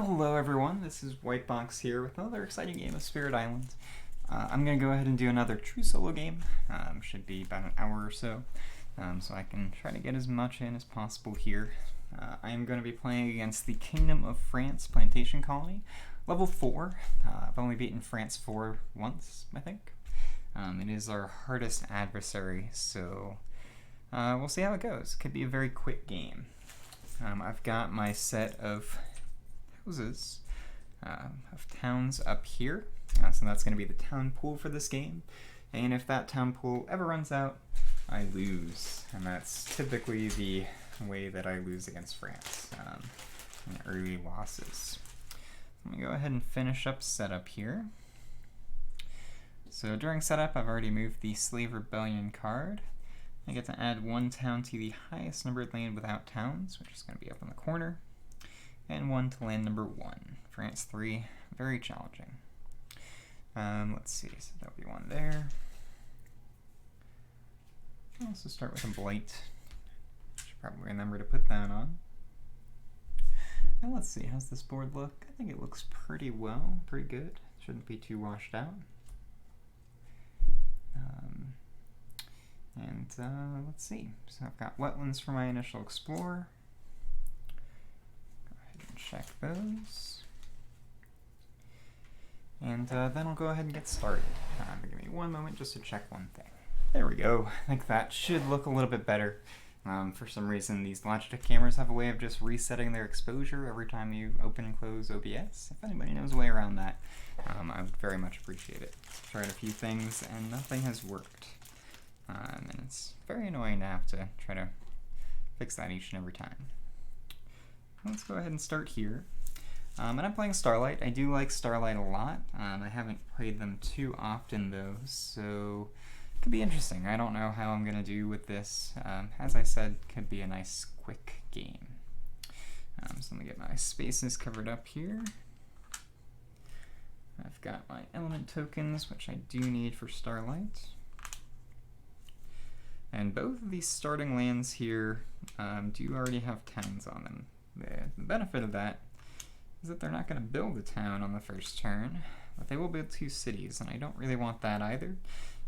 Hello everyone, this is Whitebox here with another exciting game of Spirit Island. I'm going to go ahead and do another true solo game. Should be about an hour or so, so I can try to get as much in as possible here. I am going to be playing against the Kingdom of France Plantation Colony, level 4. I've only beaten France 4 once, I think. It is our hardest adversary, so we'll see how it goes. Could be a very quick game. I've got my set of houses of towns up here, so that's going to be the town pool for this game, and if that town pool ever runs out, I lose, and that's typically the way that I lose against France, in early losses. Let me go ahead and finish up setup here. So during setup, I've already moved the Slave Rebellion card. I get to add one town to the highest numbered land without towns, which is going to be up in the corner, and one to land number 1. France 3, very challenging. Let's see, so that'll be one there. I'll also start with a blight. Should probably remember to put that on. And let's see, how's this board look? I think it looks pretty well, pretty good. Shouldn't be too washed out. Let's see. So I've got wetlands for my initial explorer. Go ahead and check those. And then I'll go ahead and get started. Give me one moment just to check one thing. There we go. I think that should look a little bit better. For some reason, these Logitech cameras have a way of just resetting their exposure every time you open and close OBS. If anybody knows a way around that, I would very much appreciate it. Tried a few things and nothing has worked. And it's very annoying to have to try to fix that each and every time. Let's go ahead and start here. And I'm playing Starlight. I do like Starlight a lot. I haven't played them too often though, so it could be interesting. I don't know how I'm going to do with this. As I said, could be a nice quick game. So let me get my spaces covered up here. I've got my element tokens, which I do need for Starlight. And both of these starting lands here do already have towns on them. The benefit of that is that they're not going to build a town on the first turn, but they will build 2 cities, and I don't really want that either,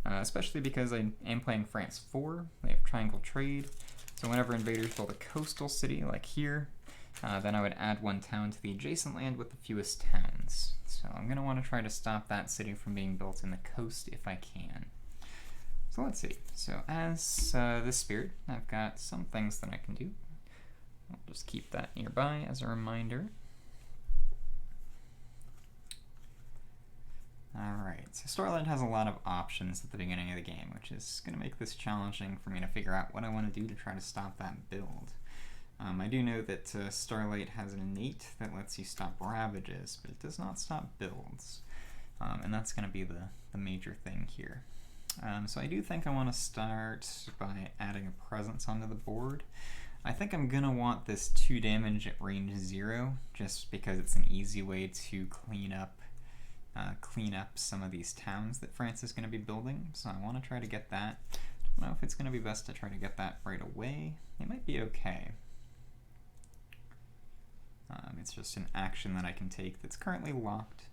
especially because I am playing France 4. They have triangle trade, so whenever invaders build a coastal city like here, then I would add 1 town to the adjacent land with the fewest towns. So I'm going to want to try to stop that city from being built in the coast if I can. So let's see. So as this spirit, I've got some things that I can do. I'll just keep that nearby as a reminder. Alright, so Starlight has a lot of options at the beginning of the game, which is going to make this challenging for me to figure out what I want to do to try to stop that build. I do know that Starlight has an innate that lets you stop ravages, but it does not stop builds. And that's going to be the major thing here. So I do think I want to start by adding a presence onto the board. I think I'm going to want this 2 damage at range 0, just because it's an easy way to clean up some of these towns that France is going to be building. So I want to try to get that. I don't know if it's going to be best to try to get that right away. It might be okay. It's just an action that I can take that's currently locked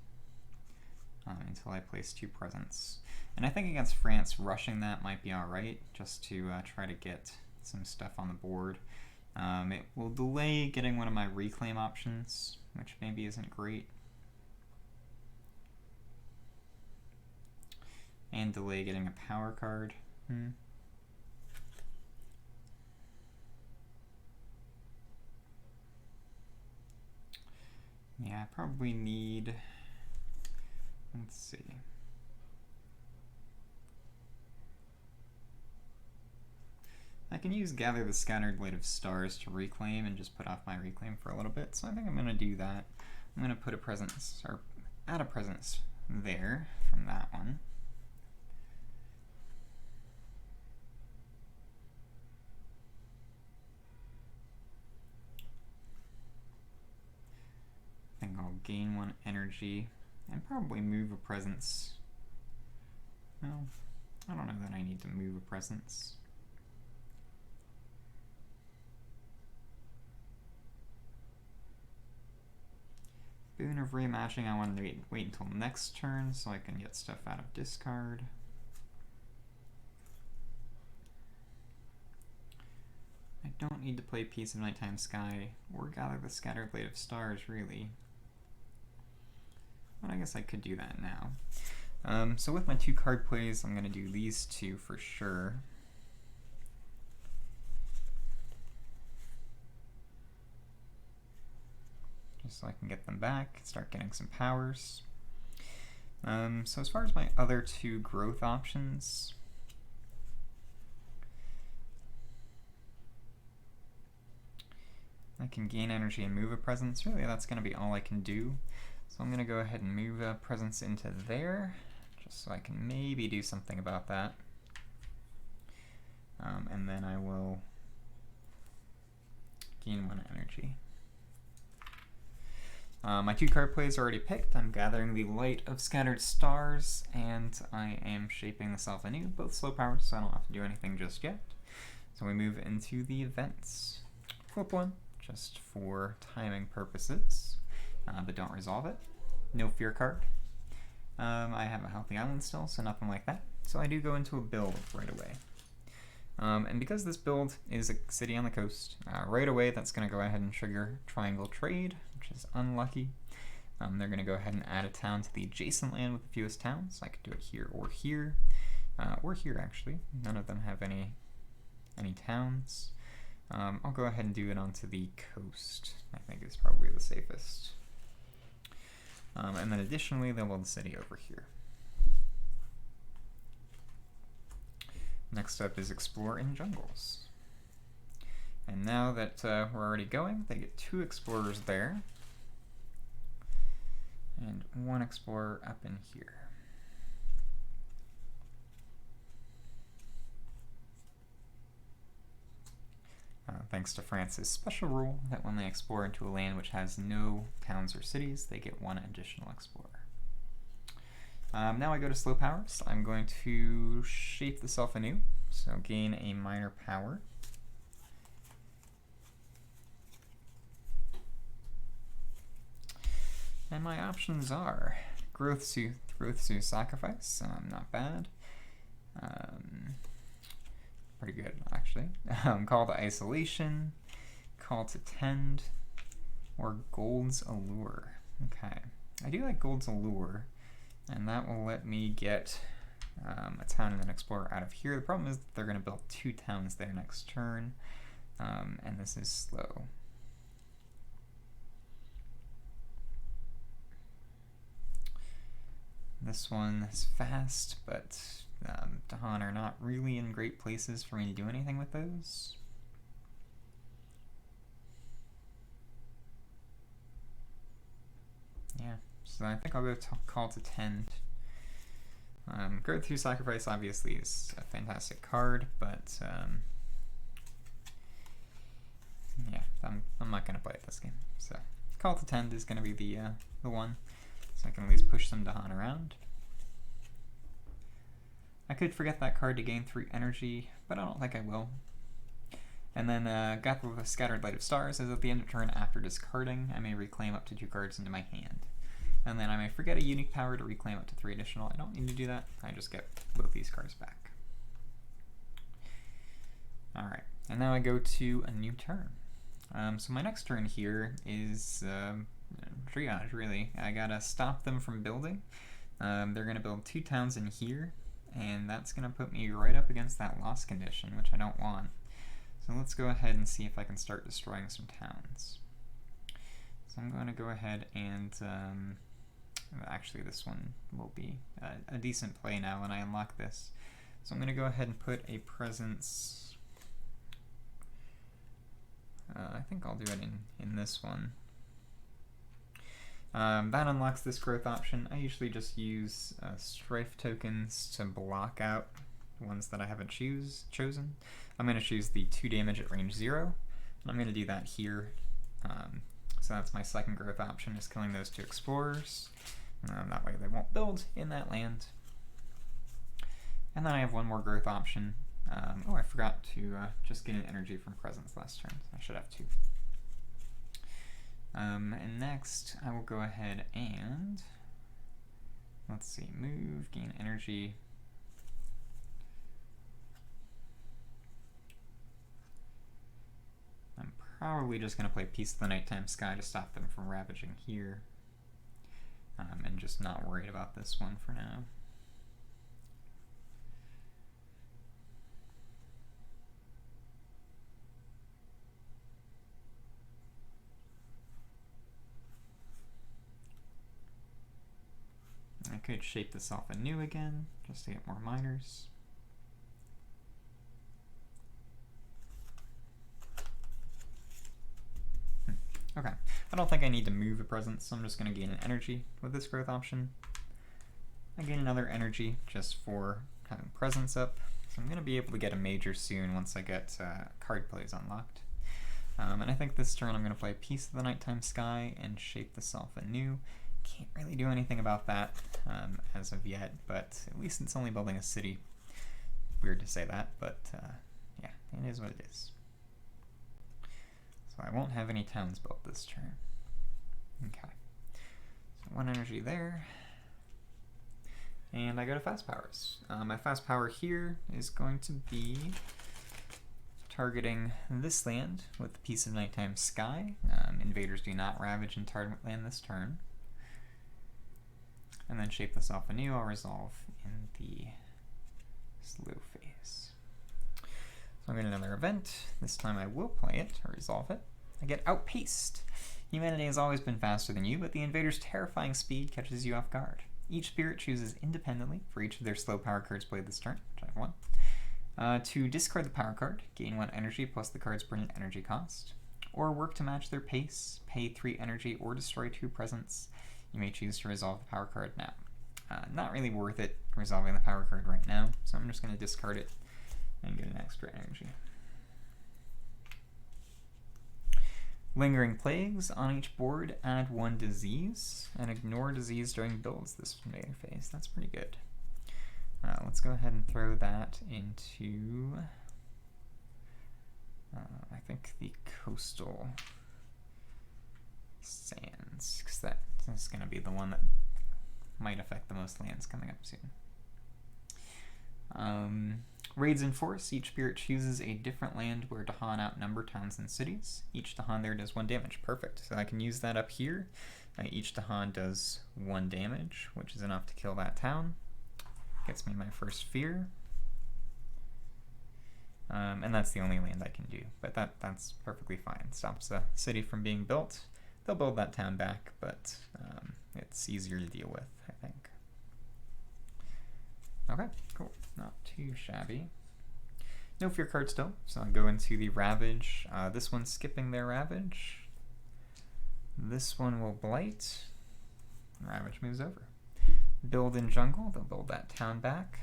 until I place 2 presents. And I think against France, rushing that might be alright, just to try to get some stuff on the board. It will delay getting one of my reclaim options, which maybe isn't great. And delay getting a power card. Yeah, I probably need... Let's see. I can use Gather the Scattered Light of Stars to reclaim and just put off my reclaim for a little bit, so I think I'm going to do that. I'm going to put a presence, or add a presence there from that one. I think I'll gain 1 energy and probably move a presence. Well, I don't know that I need to move a presence. Boon of Reimagining, I want to wait until next turn so I can get stuff out of discard. I don't need to play Piece of Nighttime Sky or Gather the Scattered Blade of Stars, really. But I guess I could do that now. So with my 2 card plays, I'm going to do these 2 for sure. Just so I can get them back, start getting some powers. So as far as my other 2 growth options, I can gain energy and move a presence. Really, that's going to be all I can do. So I'm going to go ahead and move a presence into there, just so I can maybe do something about that. And then I will gain 1 energy. My 2 card plays are already picked. I'm gathering the Light of Scattered Stars, and I am shaping the Self anew, both slow powers, so I don't have to do anything just yet. So we move into the events. Flip 1, just for timing purposes, but don't resolve it. No fear card. I have a healthy island still, so nothing like that. So I do go into a build right away. And because this build is a city on the coast, right away that's going to go ahead and trigger Triangle Trade, which is unlucky. They're going to go ahead and add a town to the adjacent land with the fewest towns. I could do it here, or here actually. None of them have any towns. I'll go ahead and do it onto the coast. I think it's probably the safest. And then additionally, they'll build the city over here. Next up is Explore in Jungles. And now that we're already going, they get 2 explorers there. And 1 explorer up in here. Thanks to France's special rule that when they explore into a land which has no towns or cities, they get 1 additional explorer. Now I go to slow powers. I'm going to shape the Self anew, so gain a minor power. And my options are Growth Sue Sacrifice, not bad. Pretty good, actually. Call to Isolation, Call to Tend, or Gold's Allure. Okay, I do like Gold's Allure, and that will let me get a town and an explorer out of here. The problem is that they're going to build 2 towns there next turn, and this is slow. This one is fast, but Dahan are not really in great places for me to do anything with those. Yeah, so I think I'll go Call to Tend. Growth Through Sacrifice obviously is a fantastic card, but yeah, I'm not going to play it this game. So Call to Tend is going to be the one, so I can at least push some Dahan around. I could forget that card to gain 3 energy, but I don't think I will. And then Gather the Scattered Light of Stars is at the end of turn after discarding. I may reclaim up to 2 cards into my hand. And then I may forget a unique power to reclaim up to 3 additional. I don't need to do that. I just get both these cards back. Alright, and now I go to a new turn. So my next turn here is triage, really. I gotta stop them from building. They're gonna build 2 towns in here, and that's gonna put me right up against that loss condition, which I don't want. So let's go ahead and see if I can start destroying some towns. So I'm going to go ahead and actually this one will be a decent play now when I unlock this. So I'm going to go ahead and put a presence. I think I'll do it in this one. That unlocks this growth option. I usually just use strife tokens to block out ones that I haven't chosen. I'm going to choose the 2 damage at range 0, and I'm going to do that here. So that's my second growth option, is killing those 2 explorers. That way they won't build in that land. And then I have one more growth option. Oh, I forgot to just get an energy from presence last turn. I should have 2. And next, I will go ahead and, let's see, move, gain energy. I'm probably just going to play Peace of the Nighttime Sky to stop them from ravaging here. And just not worried about this one for now. I could shape this off anew again, just to get more miners. Okay, I don't think I need to move a presence, so I'm just going to gain an energy with this growth option. I gain another energy just for having presence up, so I'm going to be able to get a major soon once I get card plays unlocked. And I think this turn I'm going to play Peace of the Nighttime Sky and shape this off anew. Can't really do anything about that as of yet, but at least it's only building a city. Weird to say that, but yeah, it is what it is. So I won't have any towns built this turn. Okay. So 1 energy there. And I go to fast powers. My fast power here is going to be targeting this land with the Peace of Nighttime Sky. Invaders do not ravage and target land this turn. And then shape this off anew. I'll resolve in the slow phase. So I'm going to another event. This time I will play it, or resolve it. I get outpaced. Humanity has always been faster than you, but the invader's terrifying speed catches you off guard. Each spirit chooses independently for each of their slow power cards played this turn, which I have 1. To discard the power card, gain 1 energy plus the card's permanent energy cost. Or work to match their pace, pay 3 energy, or destroy 2 presents. You may choose to resolve the power card now. Not really worth it resolving the power card right now, so I'm just going to discard it and get an extra energy. Lingering Plagues. On each board, add 1 disease, and ignore disease during builds this invader phase. That's pretty good. Let's go ahead and throw that into, I think, the Coastal Sands, because that is going to be the one that might affect the most lands coming up soon. Raids in Force. Each spirit chooses a different land where Dahan outnumber towns and cities. Each Dahan there does 1 damage. Perfect. So I can use that up here. Each Dahan does 1 damage, which is enough to kill that town. Gets me my first fear. And that's the only land I can do. But that's perfectly fine. Stops the city from being built. They'll build that town back, but it's easier to deal with, I think. Okay, cool. Not too shabby. No fear card still, so I'll go into the Ravage. This one's skipping their Ravage. This one will Blight. Ravage moves over. Build in Jungle, they'll build that town back.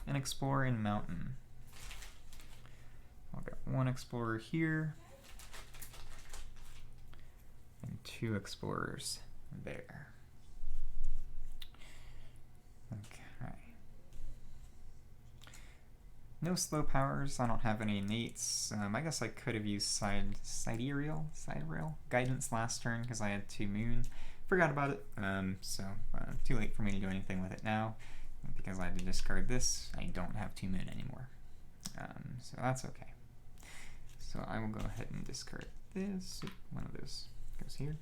And Explore in Mountain. I'll get 1 Explorer here. And 2 Explorers there. Okay. No slow powers. I don't have any innates. I guess I could have used Sidereal Guidance last turn because I had 2 Moon. Forgot about it. So too late for me to do anything with it now. Because I had to discard this, I don't have 2 Moon anymore. So that's okay. So I will go ahead and discard this. One of those goes here.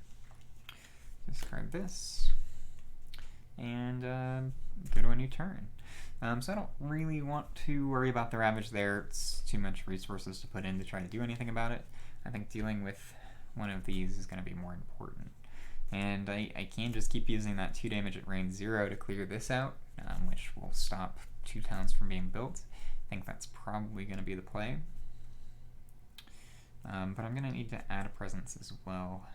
Discard this. And go to a new turn. So I don't really want to worry about the Ravage there. It's too much resources to put in to try to do anything about it. I think dealing with one of these is going to be more important. And I can just keep using that 2 damage at range 0 to clear this out, which will stop 2 towns from being built. I think that's probably going to be the play. But I'm going to need to add a presence as well.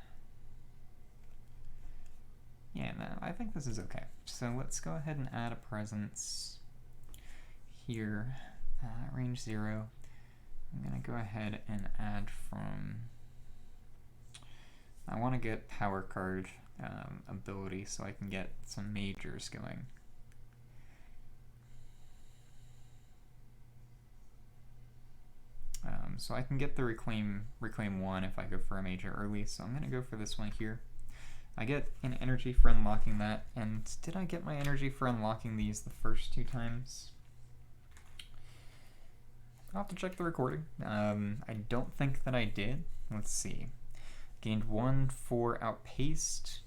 Yeah, no, I think this is okay. So let's go ahead and add a presence here, range 0. I'm going to go ahead and add from... I want to get power card ability so I can get some majors going. So I can get the reclaim 1 if I go for a major early, so I'm going to go for this one here. I get an energy for unlocking that, and did I get my energy for unlocking these the first 2 times? I'll have to check the recording. I don't think that I did. Let's see. Gained 1 for Outpaced.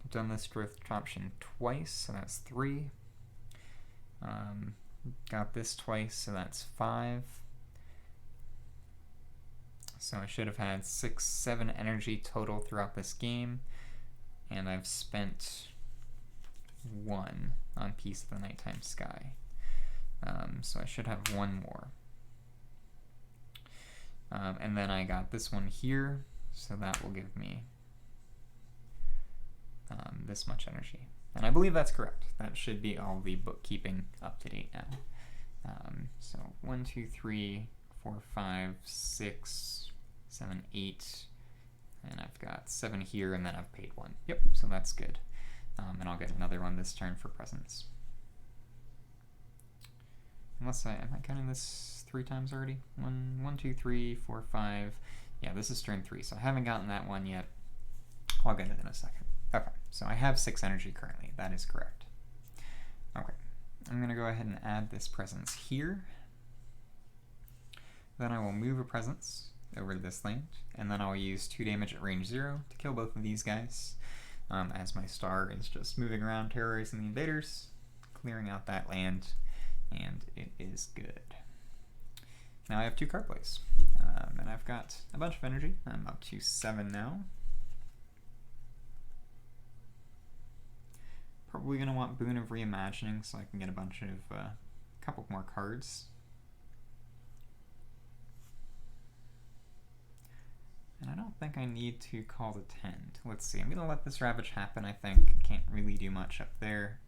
I've done this growth option twice, so that's 3. Got this twice, so that's 5. So I should have had 6, 7 energy total throughout this game, and I've spent 1 on Piece of the Nighttime Sky. So I should have 1 more. And then I got this one here, so that will give me this much energy. And I believe that's correct. That should be all the bookkeeping up to date now. So 1, 2, 3, 4, 5, 6, 7, 8, and I've got 7 here, and then I've paid 1. Yep, so that's good. And I'll get another one this turn for presents. Unless am I counting this 3 times already? 1, 2, 3, 4, 5. Yeah, this is turn 3, so I haven't gotten that one yet. I'll get it in a second. Okay, so I have 6 energy currently. That is correct. Okay, I'm going to go ahead and add this presence here. Then I will move a presence over to this land, and then I'll use 2 damage at range 0 to kill both of these guys, as my star is just moving around terrorizing the invaders, clearing out that land, and it is good. Now I have 2 card plays, and I've got a bunch of energy. I'm up to 7 now. Probably going to want Boon of Reimagining so I can get a bunch of, couple more cards. And I don't think I need to call the Tend. Let's see, I'm going to let this Ravage happen, I think. Can't really do much up there.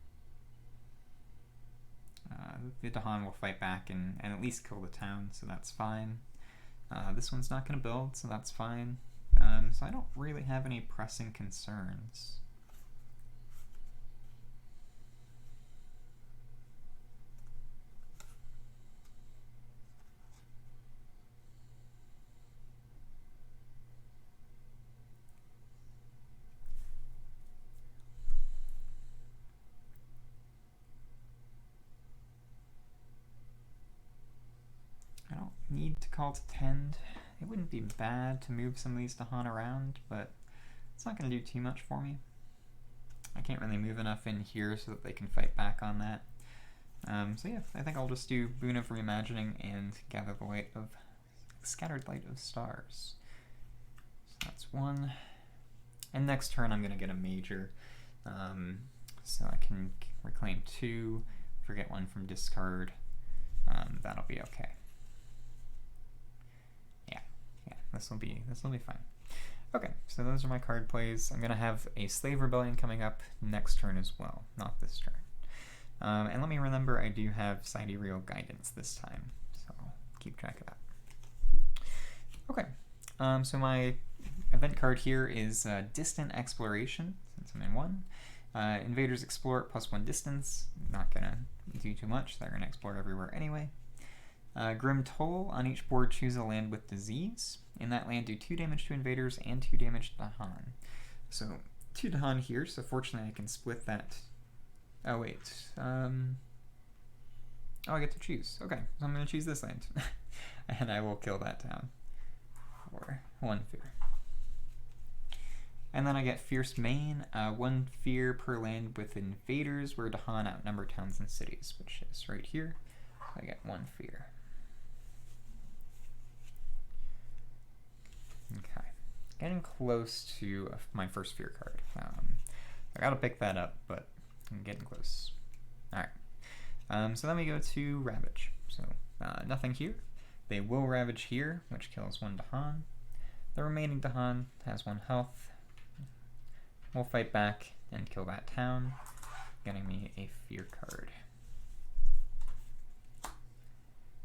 The Dahan will fight back and at least kill the town, so that's fine. This one's not going to build, so that's fine. So I don't really have any pressing concerns. Need to call to Tend. It wouldn't be bad to move some of these Dahan around, but it's not going to do too much for me. I can't really move enough in here so that they can fight back on that. So yeah, I think I'll just do Boon of Reimagining and Gather the Light of Scattered Light of Stars. So that's 1. And next turn I'm going to get a major, so I can reclaim 2, forget 1 from discard. That'll be okay. This will be fine. Okay, so those are my card plays. I'm going to have a Slave Rebellion coming up next turn as well, not this turn. And let me remember I do have Sidereal Guidance this time, so keep track of that. Okay, so my event card here is Distant Exploration, since I'm in 1. Invaders explore at +1 distance. Not going to do too much, they're going to explore everywhere anyway. Grim Toll, on each board choose a land with disease. In that land do 2 damage to invaders and 2 damage to Dahan. So 2 Dahan here, so fortunately I can split that. Oh wait, oh I get to choose. Okay, so I'm going to choose this land. And I will kill that town for 1 fear. And then I get Fierce Main, 1 fear per land with invaders where Dahan outnumber towns and cities, which is right here. I get 1 fear. Okay, getting close to my first fear card. I gotta pick that up, but I'm getting close. Alright, so then we go to Ravage. So nothing here. They will Ravage here, which kills 1 Dahan. The remaining Dahan has 1 health. We'll fight back and kill that town, getting me a fear card.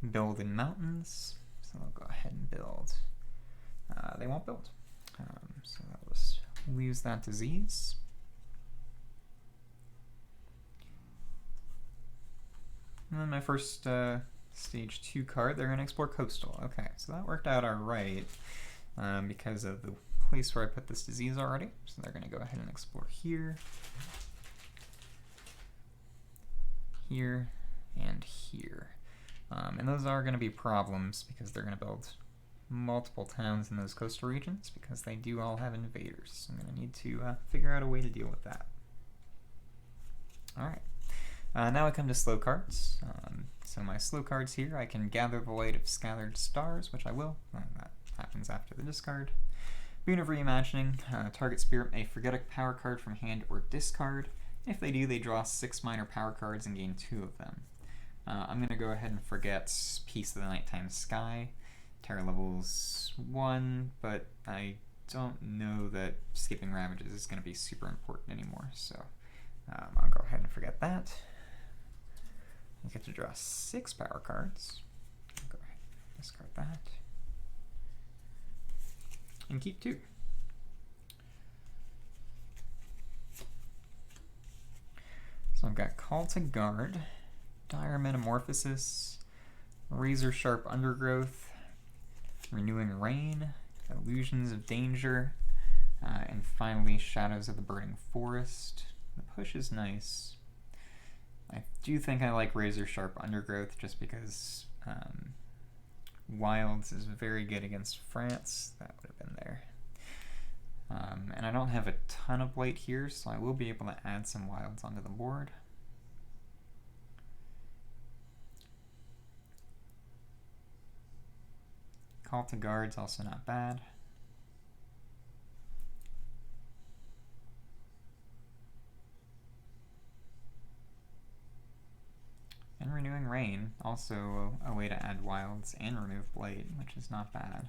Build in mountains, so I'll go ahead and build. They won't build, so I'll just lose that disease. And then my first stage 2 card. They're going to explore coastal. Okay, so that worked out alright because of the place where I put this disease already. So they're going to go ahead and explore here, here, and here. And those are going to be problems because they're going to build multiple towns in those coastal regions because they do all have invaders. I'm going to need to figure out a way to deal with that. Alright, now I come to slow cards. So my slow cards here, I can gather the light of scattered stars, which I will. That happens after the discard. Boon of Reimagining. Target spirit may forget a power card from hand or discard. If they do, they draw 6 minor power cards and gain 2 of them. I'm going to go ahead and forget Piece of the Nighttime Sky. Terror levels 1, but I don't know that skipping Ravages is going to be super important anymore, so I'll go ahead and forget that. I get to draw 6 power cards. I'll go ahead and discard that. And keep 2. So I've got Call to Guard, Dire Metamorphosis, Razor Sharp Undergrowth, Renewing Rain, Illusions of Danger, and finally Shadows of the Burning Forest. The push is nice. I do think I like Razor Sharp Undergrowth just because Wilds is very good against France. That would have been there. And I don't have a ton of blight here, so I will be able to add some Wilds onto the board. Call to Guard's also not bad. And Renewing Rain, also a way to add Wilds and remove Blight, which is not bad.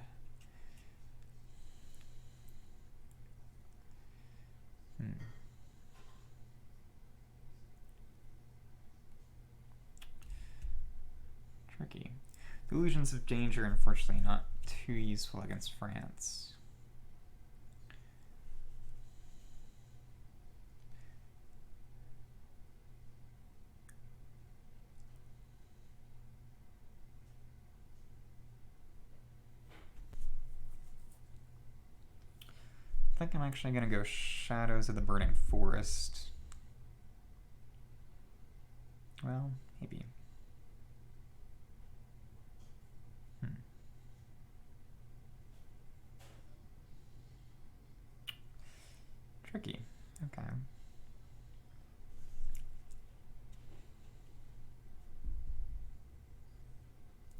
Tricky. Illusions of Danger, unfortunately, not too useful against France. I think I'm actually going to go Shadows of the Burning Forest. Well, maybe. Tricky. Okay.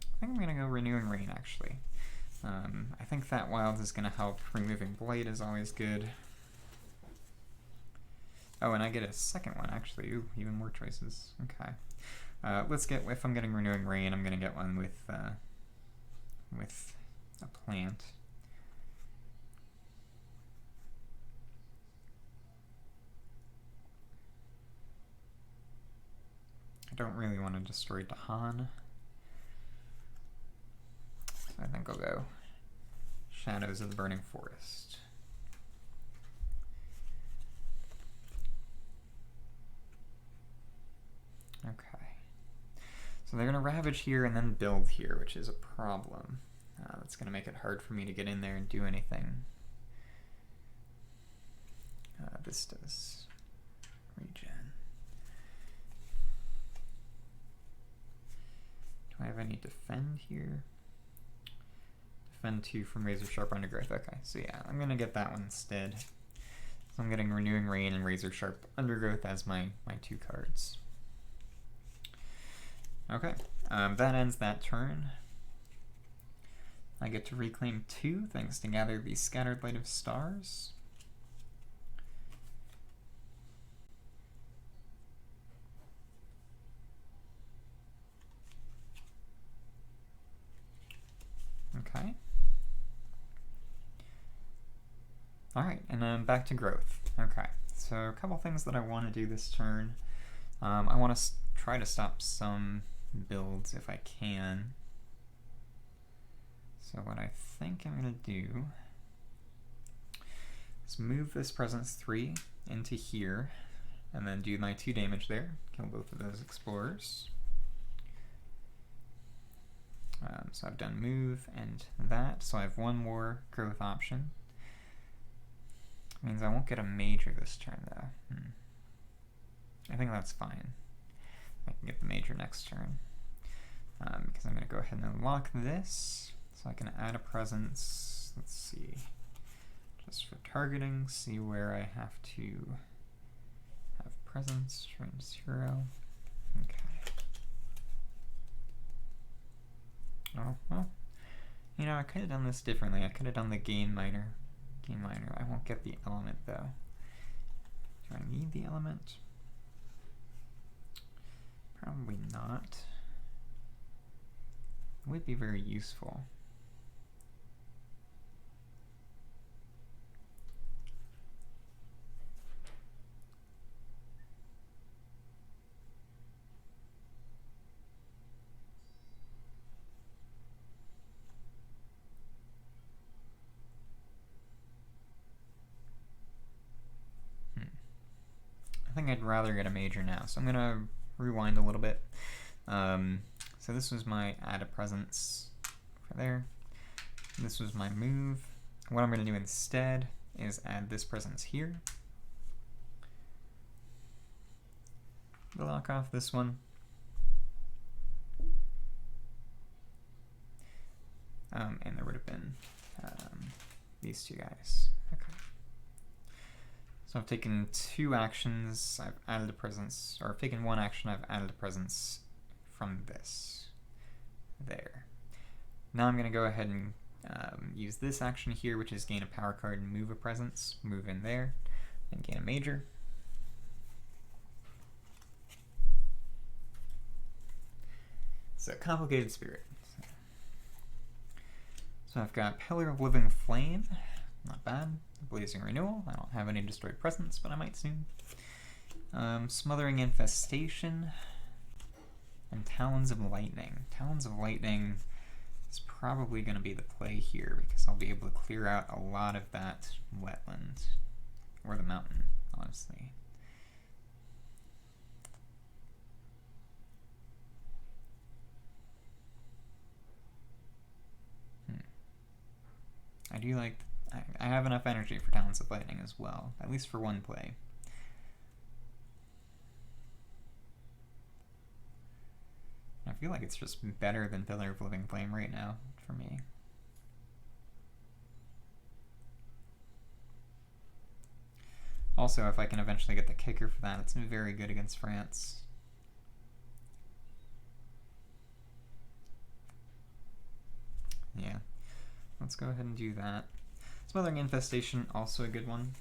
I think I'm going to go Renewing Rain, actually. I think that Wild is going to help. Removing Blight is always good. Oh, and I get a second one, actually. Ooh, even more choices. Okay. Let's get, if I'm getting Renewing Rain, I'm going to get one with a plant. I don't really want to destroy Dahan. So I think I'll go Shadows of the Burning Forest. Okay. So they're going to Ravage here and then build here, which is a problem. That's going to make it hard for me to get in there and do anything. This does regen. Do I have any defend here? Defend 2 from Razor Sharp Undergrowth. Okay, so yeah, I'm going to get that one instead. So I'm getting Renewing Rain and Razor Sharp Undergrowth as my 2 cards. Okay, that ends that turn. I get to reclaim 2 thanks to Gather the Scattered Light of Stars. Okay. Alright, and then back to growth. Okay, so a couple things that I want to do this turn. I want to try to stop some builds if I can. So what I think I'm going to do is move this Presence 3 into here, and then do my 2 damage there. Kill both of those Explorers. So I've done move and that, so I have one more growth option. Means I won't get a major this turn though. I think that's fine. I can get the major next turn. Because I'm going to go ahead and unlock this, so I can add a presence. Let's see. Just for targeting, see where I have to have presence, range 0. Okay. Oh, well. You know, I could have done this differently. I could have done the gain minor. Gain minor. I won't get the element though. Do I need the element? Probably not. It would be very useful. I think I'd rather get a major now, so I'm gonna rewind a little bit. So this was my add a presence for there. This was my move. What I'm gonna do instead is add this presence here. Lock off this one. And there would have been these two guys. Okay. So I've taken 2 actions, I've added a presence, or I've taken 1 action, I've added a presence from this. There. Now I'm going to go ahead and use this action here, which is gain a power card and move a presence, move in there, and gain a major. So complicated spirit. So I've got Pillar of Living Flame, not bad. Blazing Renewal, I don't have any destroyed presence, but I might soon. Smothering Infestation, and Talons of Lightning. Talons of Lightning is probably going to be the play here, because I'll be able to clear out a lot of that wetland, or the mountain, honestly. I do like... I have enough energy for Talons of Lightning as well, at least for one play. I feel like it's just better than Pillar of Living Flame right now for me. Also, if I can eventually get the kicker for that, it's very good against France. Yeah, let's go ahead and do that. Smothering Infestation, also a good one.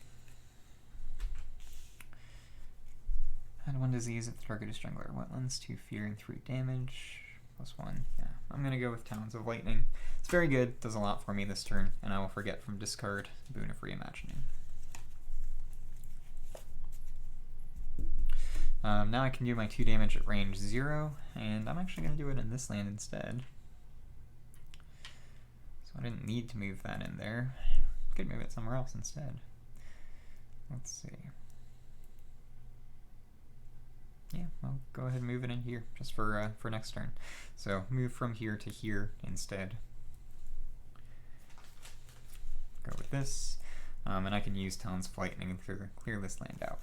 Add 1 disease if the target is jungler or wetlands, 2 fear and 3 damage, +1. Yeah, I'm going to go with Talons of Lightning. It's very good, does a lot for me this turn, and I will forget from discard Boon of Reimagining. Now I can do my 2 damage at range 0, and I'm actually going to do it in this land instead. So I didn't need to move that in there. Could move it somewhere else instead. Let's see. Yeah, I'll go ahead and move it in here just for next turn. So move from here to here instead. Go with this, and I can use Talons of Lightning to clear this land out.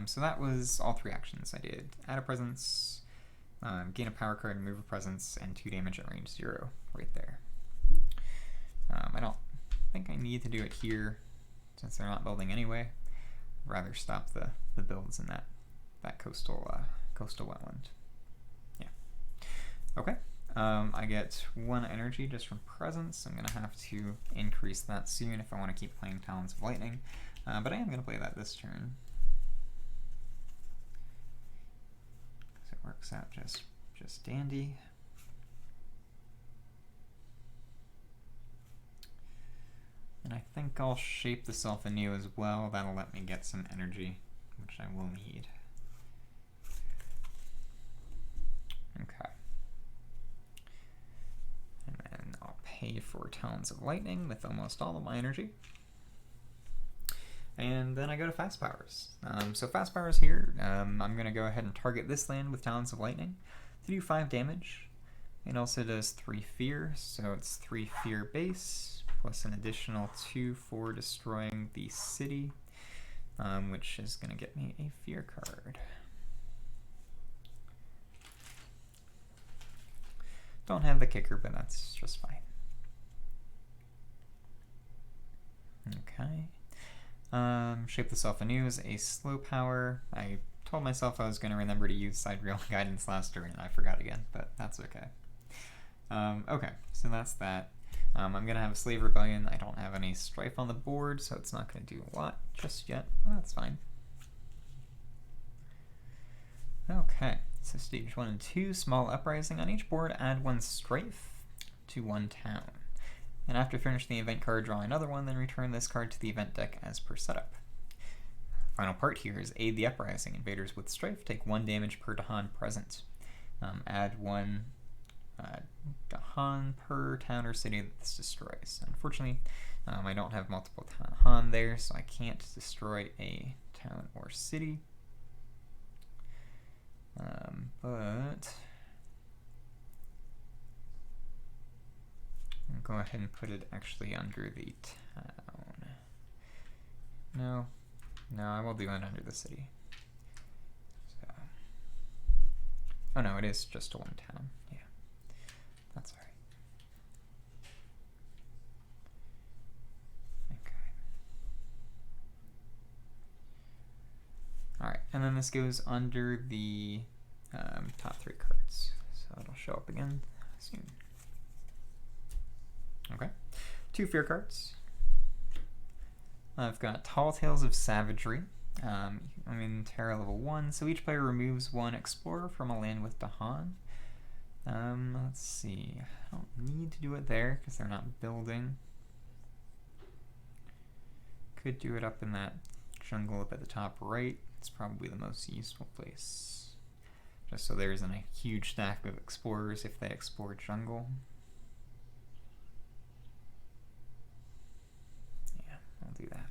So that was all 3 actions I did. Add a presence, gain a power card, move a presence, and 2 damage at range 0 right there. I don't think I need to do it here since they're not building anyway. I'd rather stop the builds in that coastal wetland. Yeah. Okay. I get 1 energy just from presence. I'm gonna have to increase that soon if I want to keep playing Talons of Lightning. But I am gonna play that this turn. So it works out just dandy. And I think I'll shape the self anew as well. That'll let me get some energy, which I will need. Okay. And then I'll pay for Talons of Lightning with almost all of my energy. And then I go to Fast Powers. So Fast Powers here, I'm going to go ahead and target this land with Talons of Lightning to do 5 damage. It also does 3 fear, so it's 3 fear base, plus an additional 2 for destroying the city, which is going to get me a fear card. Don't have the kicker, but that's just fine. Okay. Shape the Self anew is a slow power. I told myself I was going to remember to use Sidereal Guidance last turn, and I forgot again, but that's okay. Okay, so that's that. I'm going to have a Slave Rebellion. I don't have any strife on the board, so it's not going to do a lot just yet. Well, that's fine. Okay, so stage 1 and 2, small uprising. On each board, add 1 strife to 1 town. And after finishing the event card, draw another one, then return this card to the event deck as per setup. Final part here is aid the uprising. Invaders with strife take 1 damage per Dahan present. Add 1 Dahan per town or city that this destroys. Unfortunately, I don't have multiple Dahan there, so I can't destroy a town or city. But I'll go ahead and put it actually under the town. No, I will do it under the city. So. Oh no, it is just a 1 town. Yeah, that's alright. Okay. Alright, and then this goes under the top 3 cards. So it'll show up again soon. Okay, 2 fear cards. I've got Tall Tales of Savagery. I'm in Terra level 1, so each player removes 1 explorer from a land with Dahan. Let's see, I don't need to do it there because they're not building. Could do it up in that jungle up at the top right. It's probably the most useful place. Just so there isn't a huge stack of explorers if they explore jungle. I'll do that.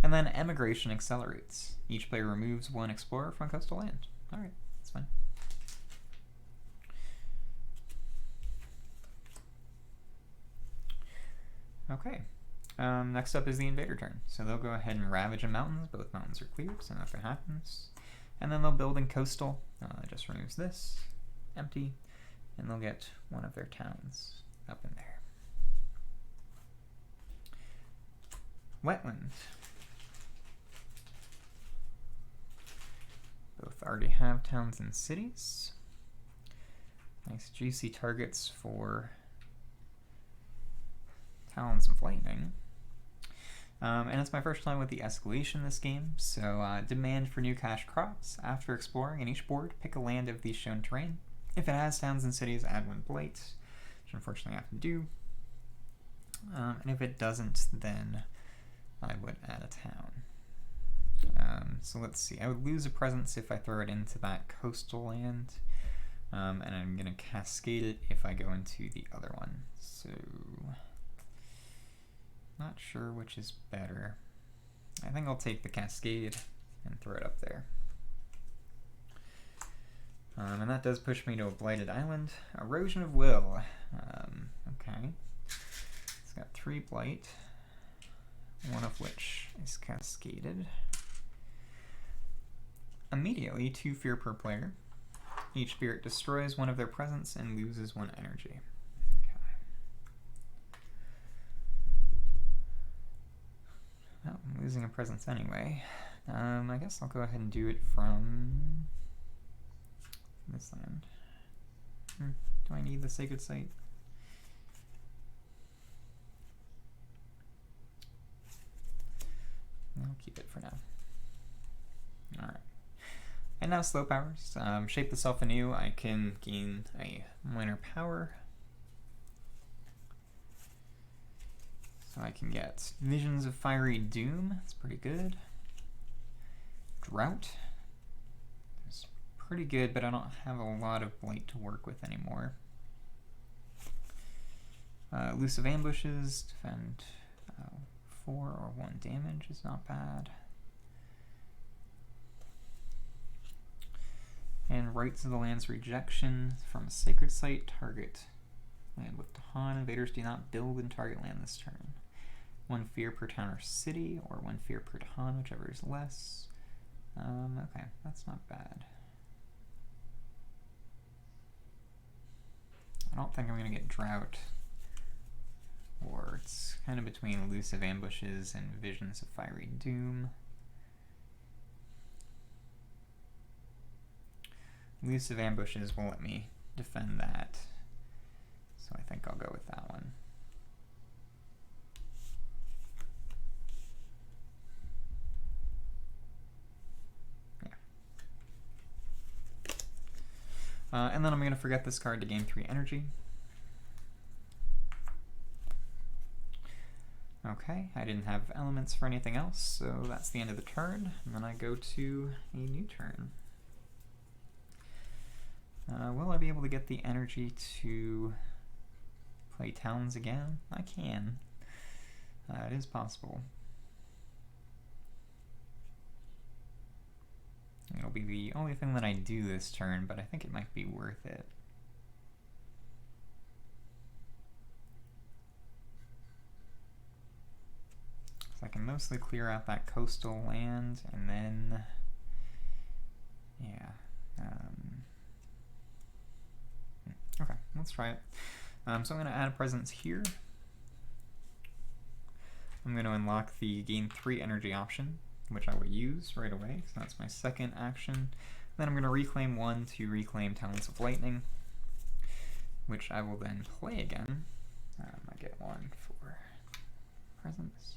And then Emigration accelerates. Each player removes 1 explorer from coastal land. Alright, that's fine. Okay. Next up is the invader turn. So they'll go ahead and ravage a mountains. Both mountains are cleared, so nothing happens. And then they'll build in coastal. It just removes this. Empty. And they'll get 1 of their towns up in there. Wetland. Both already have towns and cities. Nice juicy targets for Talons of Lightning. And it's my first time with the escalation this game, so demand for new cash crops. After exploring in each board, pick a land of the shown terrain. If it has towns and cities, add 1 blight, which unfortunately I have to do. And if it doesn't, then I would add a town. So let's see, I would lose a presence if I throw it into that coastal land, and I'm going to cascade it if I go into the other one. So, not sure which is better. I think I'll take the cascade and throw it up there. And that does push me to a blighted island. Erosion of Will. Okay. It's got 3 blight. 1 of which is cascaded. Immediately, 2 fear per player. Each spirit destroys 1 of their presence and loses 1 energy. Okay. Well, I'm losing a presence anyway. I guess I'll go ahead and do it from this land. Do I need the sacred site? I'll keep it for now. Alright. And now slow powers. Shape the Self anew. I can gain a minor power. So I can get Visions of Fiery Doom. That's pretty good. Drought. It's pretty good, but I don't have a lot of blight to work with anymore. Elusive Ambushes. Defend 4 or 1 damage is not bad. And right to the land's rejection from a sacred site, target land with Tahan. Invaders do not build in target land this turn. 1 fear per town or city, or 1 fear per Tahan, whichever is less. Okay, that's not bad. I don't think I'm going to get Drought. Or it's kind of between Elusive Ambushes and Visions of Fiery Doom. Elusive Ambushes will let me defend that, so I think I'll go with that one. Yeah. And then I'm going to forget this card to gain 3 energy. Okay, I didn't have elements for anything else, so that's the end of the turn. And then I go to a new turn. Will I be able to get the energy to play towns again? I can. It is possible. It'll be the only thing that I do this turn, but I think it might be worth it. So I can mostly clear out that coastal land, and then, yeah. Okay, let's try it. So I'm going to add a presence here. I'm going to unlock the gain 3 energy option, which I will use right away. So that's my second action. Then I'm going to reclaim 1 to reclaim Talons of Lightning, which I will then play again. I get 1 for presence.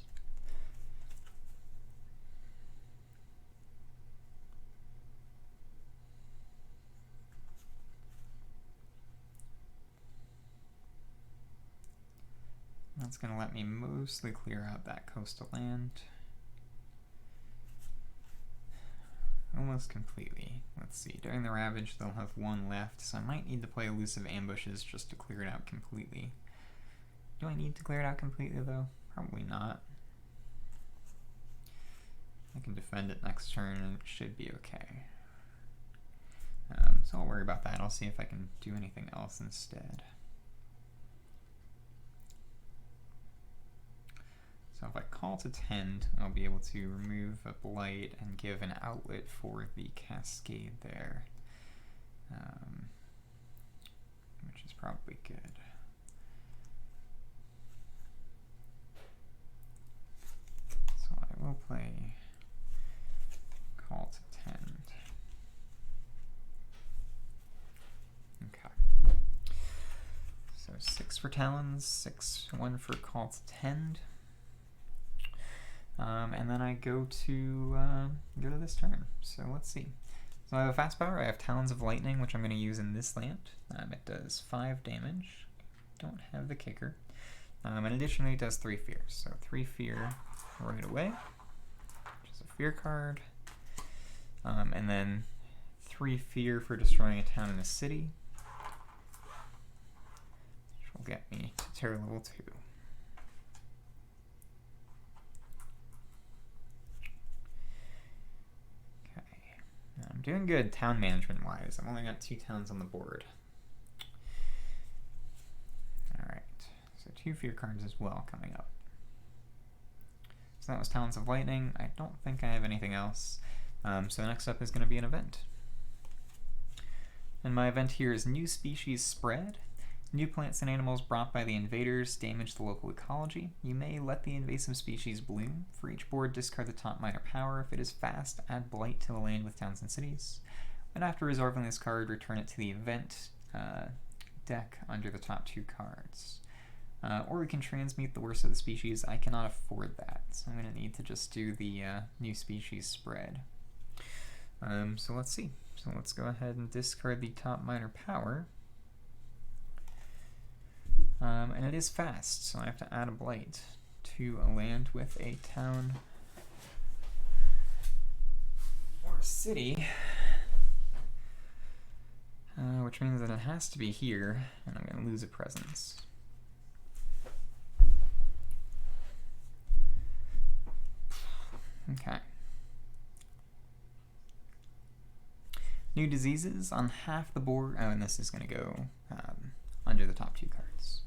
That's going to let me mostly clear out that coastal land. Almost completely. Let's see, during the Ravage they'll have 1 left, so I might need to play Elusive Ambushes just to clear it out completely. Do I need to clear it out completely though? Probably not. I can defend it next turn and it should be okay. So I'll worry about that. I'll see if I can do anything else instead. So if I call to Tend, I'll be able to remove a Blight and give an outlet for the Cascade there, which is probably good. So I will play Call to Tend. Okay. So 6 for Talons, 1 for Call to Tend. And then I go to this turn. So let's see. So I have a fast power. I have Talons of Lightning, which I'm going to use in this land. It does 5 damage. Don't have the kicker. And additionally, it does 3 fear. So 3 fear right away, which is a fear card. And then 3 fear for destroying a town and a city, which will get me to terror level 2. I'm doing good town management-wise. I've only got 2 towns on the board. Alright, so 2 fear cards as well coming up. So that was Talons of Lightning. I don't think I have anything else. So next up is going to be an event. And my event here is New Species Spread. New plants and animals brought by the invaders damage the local ecology. You may let the invasive species bloom. For each board, discard the top minor power. If it is fast, add Blight to the land with towns and cities. And after resolving this card, return it to the event deck under the top 2 cards. Or we can transmute the worst of the species. I cannot afford that, so I'm going to need to just do the New Species Spread. So let's see. So let's go ahead and discard the top minor power. And it is fast, so I have to add a Blight to a land with a town or a city, which means that it has to be here, and I'm going to lose a presence. Okay. New diseases on half the board. Oh, and this is going to go under the top 2 cards.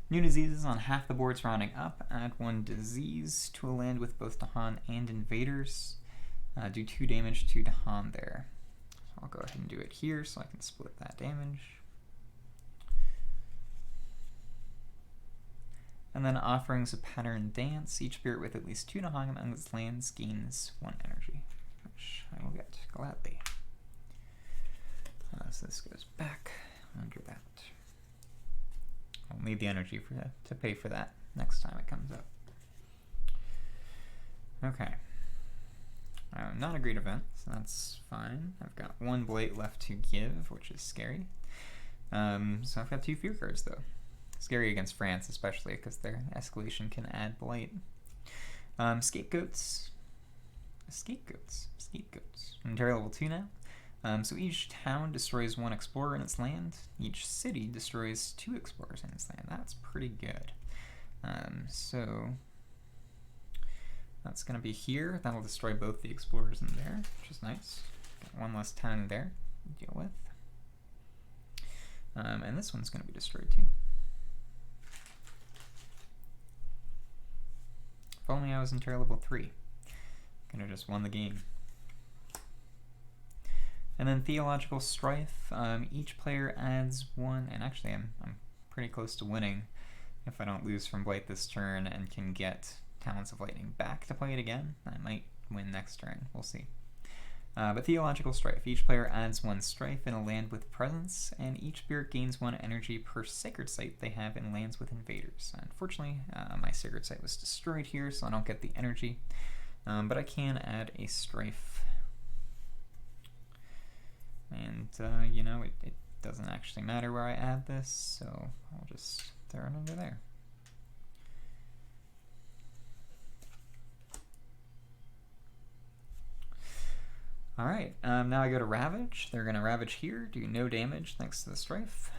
New diseases on half the board surrounding up. Add 1 disease to a land with both Dahan and invaders. Do 2 damage to Dahan there. So I'll go ahead and do it here so I can split that damage. And then Offerings of Pattern Dance. Each spirit with at least 2 Dahan among its lands gains 1 energy, which I will get gladly. So this goes back under that. I'll need the energy to pay for that next time it comes up. Okay. Not a great event, so that's fine. I've got 1 blight left to give, which is scary. So I've got 2 fear cards, though. Scary against France, especially, because their escalation can add blight. Scapegoats. Scapegoats. I'm terror level 2 now. So each town destroys 1 explorer in its land. Each city destroys 2 explorers in its land. That's pretty good. So that's going to be here. That'll destroy both the explorers in there, which is nice. Got 1 less town there to deal with. And this one's going to be destroyed too. If only I was in terror level 3. Could have just won the game. And then Theological Strife. Each player adds 1, and actually I'm pretty close to winning if I don't lose from Blight this turn and can get Talents of Lightning back to play it again. I might win next turn. We'll see. But Theological Strife. Each player adds 1 Strife in a land with presence, and each spirit gains 1 energy per sacred site they have in lands with invaders. Unfortunately, my sacred site was destroyed here, so I don't get the energy. But I can add a Strife. And, you know, it doesn't actually matter where I add this, so I'll just throw it under there. Alright, now I go to Ravage. They're going to Ravage here, do no damage thanks to the Strife.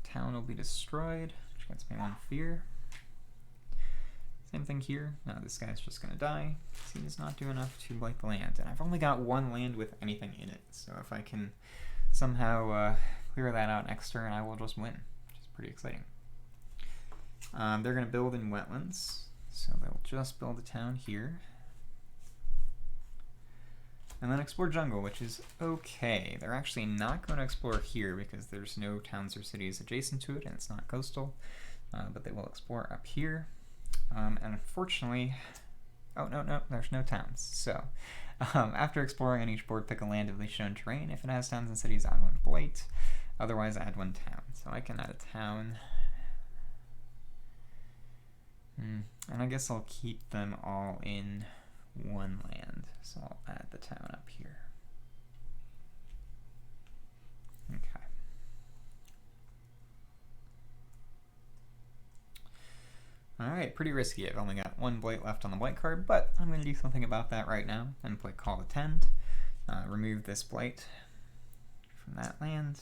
Town will be destroyed, which gets me 1 fear. Same thing here. Now this guy's just going to die. He does not do enough to blight the land. And I've only got 1 land with anything in it, so if I can somehow clear that out next turn, I will just win, which is pretty exciting. They're going to build in wetlands, so they'll just build a town here. And then explore jungle, which is okay. They're actually not going to explore here because there's no towns or cities adjacent to it and it's not coastal, but they will explore up here. And unfortunately, oh no, there's no towns. So after exploring on each board, pick a land of the shown terrain. If it has towns and cities, add 1 blight. Otherwise, add 1 town. So I can add a town. And I guess I'll keep them all in 1 land. So I'll add the town up here. Okay. Alright, pretty risky. I've only got 1 blight left on the blight card, but I'm going to do something about that right now and play Call Attend. Remove this blight from that land.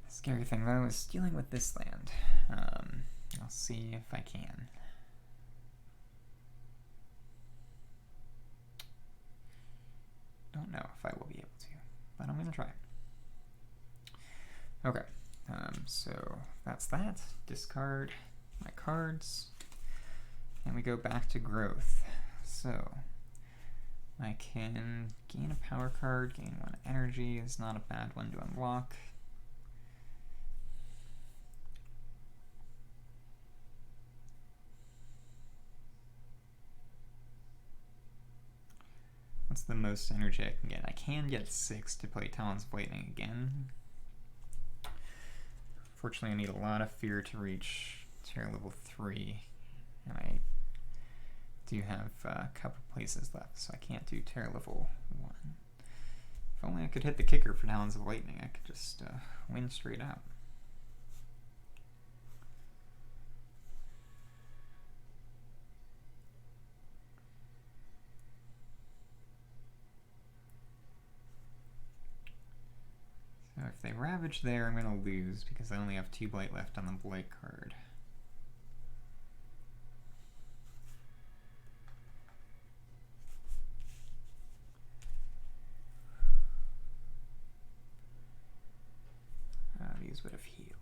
The scary thing though is dealing with this land. I'll see if I can. Don't know if I will be able to, but I'm going to try. Okay, so that's that. Discard my cards, and we go back to growth. So I can gain a power card, gain 1 energy is not a bad one to unlock. What's the most energy I can get? I can get 6 to play Talons of Lightning again. Fortunately, I need a lot of fear to reach tier level 3, and I do have a couple places left, so I can't do tier level 1. If only I could hit the kicker for Talons of Lightning, I could just win straight up. So if they Ravage there, I'm going to lose because I only have 2 blight left on the blight card. those would have healed.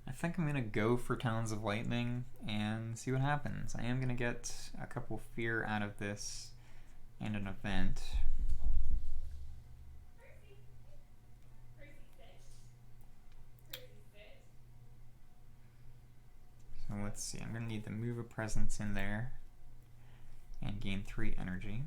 I think I'm going to go for Talons of Lightning and see what happens. I am going to get a couple fear out of this and an event. So let's see, I'm going to need to move a presence in there and gain 3 energy.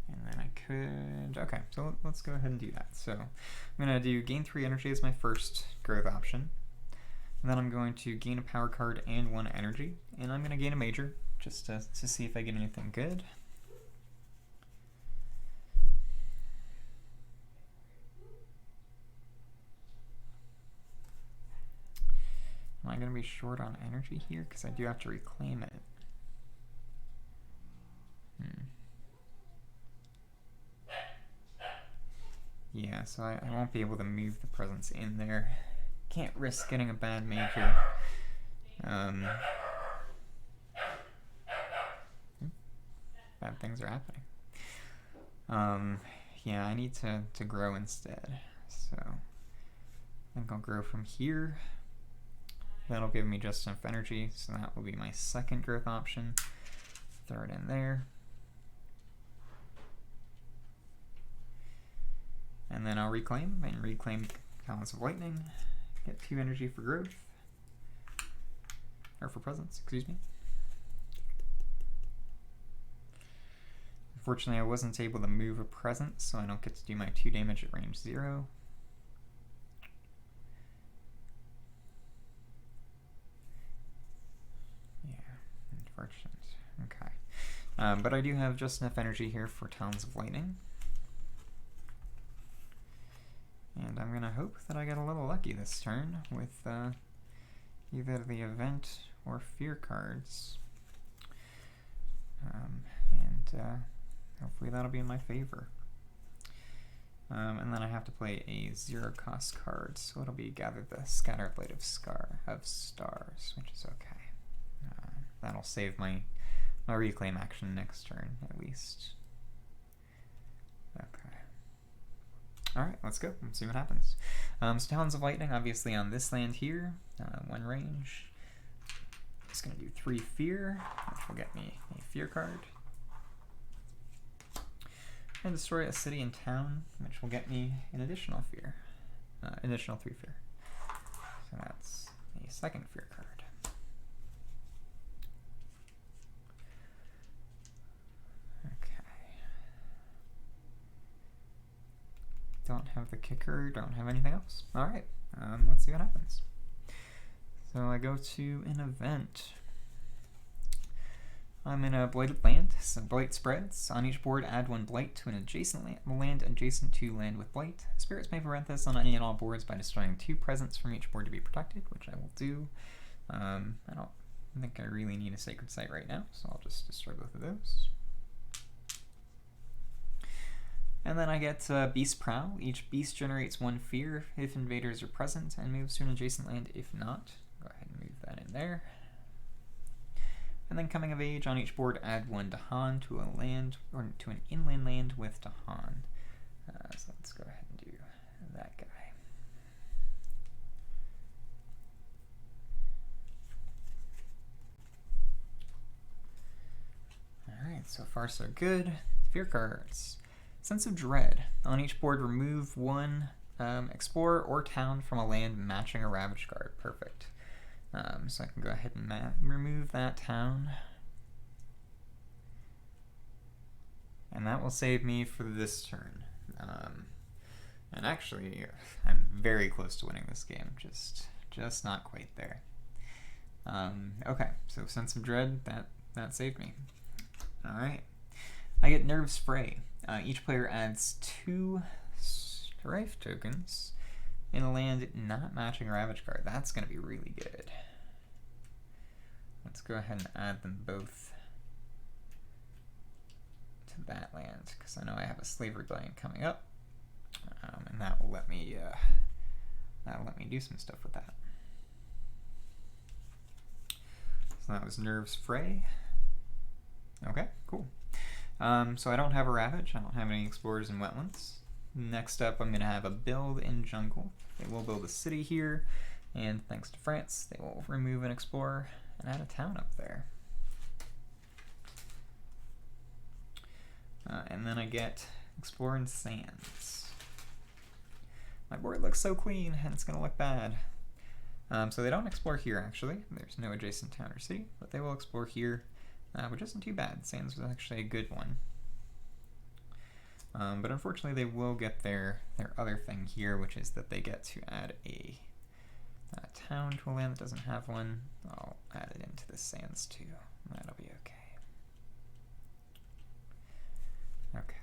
And then I could, okay, so let's go ahead and do that. So I'm going to do gain 3 energy as my first growth option. And then I'm going to gain a power card and 1 energy. And I'm going to gain a major just to see if I get anything good. Am I going to be short on energy here? Because I do have to reclaim it. Yeah, so I won't be able to move the presence in there. Can't risk getting a bad major. Bad things are happening. Yeah, I need to grow instead. So I think I'll grow from here. That'll give me just enough energy, so that will be my second growth option. Throw it in there. And then I'll reclaim, and reclaim Talons of Lightning. Get 2 energy for growth. Or for presence, excuse me. Unfortunately, I wasn't able to move a presence, so I don't get to do my 2 damage at range 0. Unfortunate. Okay. But I do have just enough energy here for Talons of Lightning. And I'm going to hope that I get a little lucky this turn with either the event or fear cards. Hopefully that'll be in my favor. And then I have to play a 0-cost card, so it'll be Gather the Scattered Blade of Stars, which is okay. That'll save my reclaim action next turn, at least. Okay. Alright, let's go. Let's see what happens. So Talons of Lightning, obviously on this land here. 1 range. Just going to do 3 fear, which will get me a fear card. And destroy a city and town, which will get me an additional fear. Additional 3 fear. So that's a second fear card. Don't have the kicker, don't have anything else. Alright, let's see what happens. So I go to an event. I'm in a blighted land, so blight spreads. On each board, add 1 blight to an adjacent land adjacent to land with blight. Spirits may prevent this on any and all boards by destroying 2 presents from each board to be protected, which I will do. I don't think I really need a sacred site right now, so I'll just destroy both of those. And then I get Beast Prowl. Each beast generates 1 fear if invaders are present and moves to an adjacent land if not. Go ahead and move that in there. And then Coming of Age. On each board, add 1 Dahan to a land, or to an inland land with Dahan. So let's go ahead and do that guy. Alright, so far so good. Fear cards. Sense of Dread. On each board, remove 1 explorer or town from a land matching a Ravage card. Perfect. So I can go ahead and remove that town. And that will save me for this turn. And actually, I'm very close to winning this game. Just not quite there. Okay, so Sense of Dread, that saved me. Alright. I get Nerve Spray. Each player adds 2 Strife tokens in a land not matching a Ravage card. That's going to be really good. Let's go ahead and add them both to that land because I know I have a slave rebellion coming up, and that will let me do some stuff with that. So that was Nerves Fray. Okay, cool. So I don't have a Ravage. I don't have any Explorers in Wetlands. Next up, I'm going to have a build in Jungle. They will build a city here, and thanks to France, they will remove an Explorer and add a town up there. And then I get Exploring Sands. My board looks so clean, and it's going to look bad. So they don't explore here, actually. There's no adjacent town or city, but they will explore here, which isn't too bad. Sands was actually a good one. But unfortunately, they will get their other thing here, which is that they get to add a town to a land that doesn't have one. I'll add it into the Sands, too. That'll be okay. Okay.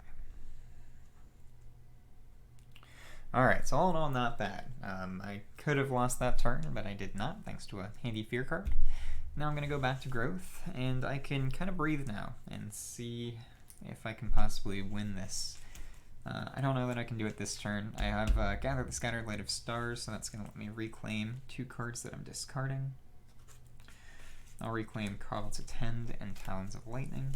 Alright, so all in all, not bad. I could have lost that turn, but I did not, thanks to a handy fear card. Now I'm going to go back to growth, and I can kind of breathe now and see if I can possibly win this. I don't know that I can do it this turn. I have Gather the Scattered Light of Stars, so that's going to let me reclaim 2 cards that I'm discarding. I'll reclaim Call's Attend and Talons of Lightning.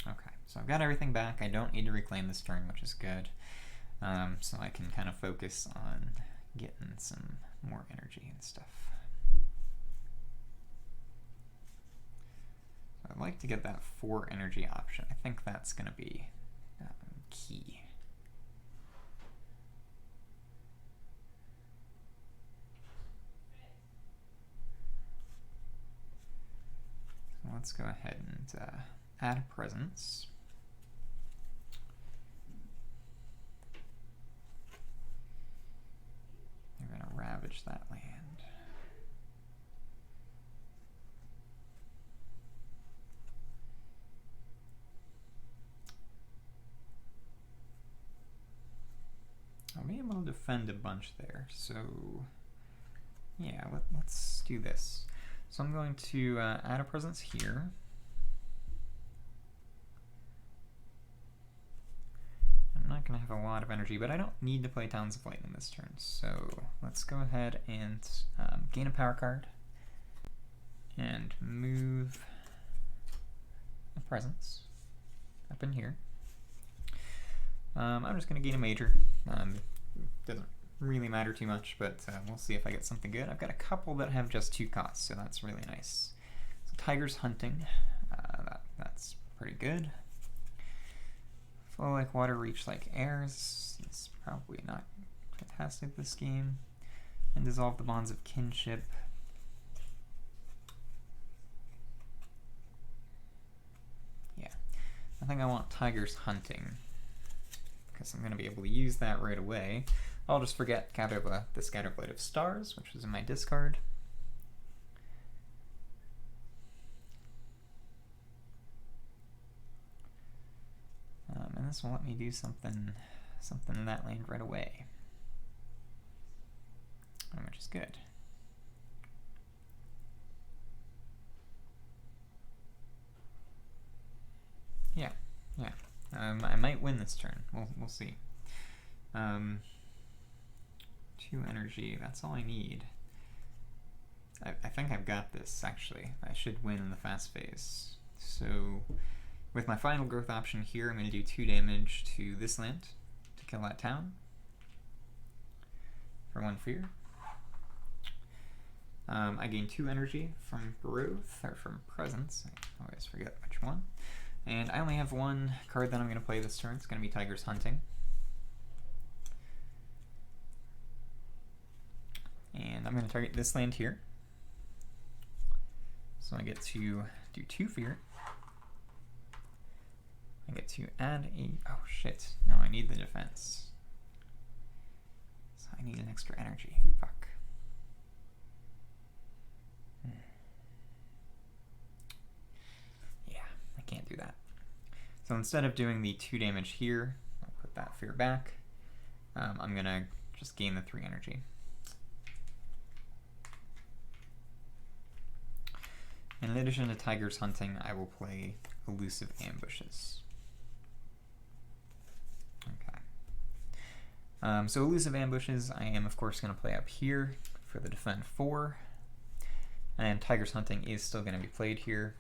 Okay, so I've got everything back. I don't need to reclaim this turn, which is good. So I can kind of focus on getting some more energy and stuff. So I'd like to get that 4 energy option. I think that's going to be key. So let's go ahead and add a presence. They're going to ravage that land. I'll be able to defend a bunch there, so yeah, let's do this. So I'm going to add a presence here. I'm not going to have a lot of energy, but I don't need to play Talons of Lightning this turn. So let's go ahead and gain a power card and move a presence up in here. I'm just going to gain a major. Doesn't really matter too much, but we'll see if I get something good. I've got a couple that have just 2 costs, so that's really nice. So Tiger's Hunting, that's pretty good. Flow like water, reach like air is probably not fantastic this game. And dissolve the bonds of kinship. Yeah, I think I want Tiger's Hunting, because I'm going to be able to use that right away. I'll just forget Gather the Scattered Light of Stars, which was in my discard. And this will let me do something in that lane right away, which is good. Yeah. I might win this turn. We'll see. 2 energy. That's all I need. I think I've got this, actually. I should win in the fast phase. So with my final growth option here, I'm going to do 2 damage to this land to kill that town for 1 fear. I gain 2 energy from growth, or from presence. I always forget which one. And I only have 1 card that I'm going to play this turn. It's going to be Tiger's Hunting. And I'm going to target this land here. So I get to do 2 fear. I get to add a... oh shit, no, I need the defense. So I need an extra energy. Fuck. Yeah, I can't do that. So instead of doing the 2 damage here, I'll put that fear back. I'm going to just gain the 3 energy. And in addition to Tigers Hunting, I will play Elusive Ambushes. Okay. So Elusive Ambushes, I am of course going to play up here for the Defend 4. And Tigers Hunting is still going to be played here.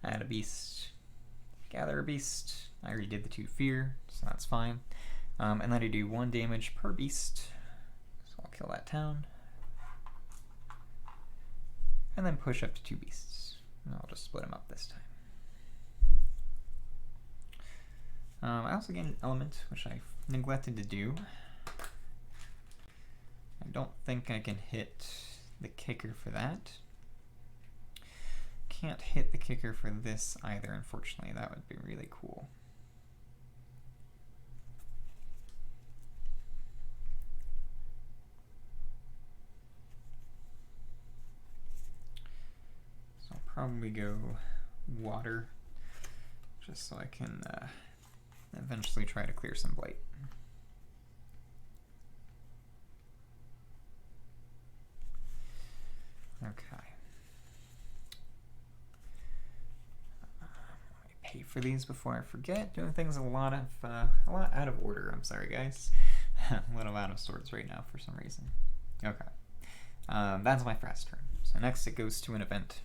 Add a beast, gather a beast. I already did the 2 fear, so that's fine. And then I do 1 damage per beast, so I'll kill that town. And then push up to 2 beasts. And I'll just split them up this time. I also get an element, which I neglected to do. I don't think I can hit the kicker for that. Can't hit the kicker for this either, unfortunately. That would be really cool. So I'll probably go water, just so I can eventually try to clear some blight. Okay. Pay for these before I forget. Doing things a lot out of order. I'm sorry, guys. A little out of sorts right now for some reason. Okay. That's my first turn. So next it goes to an event.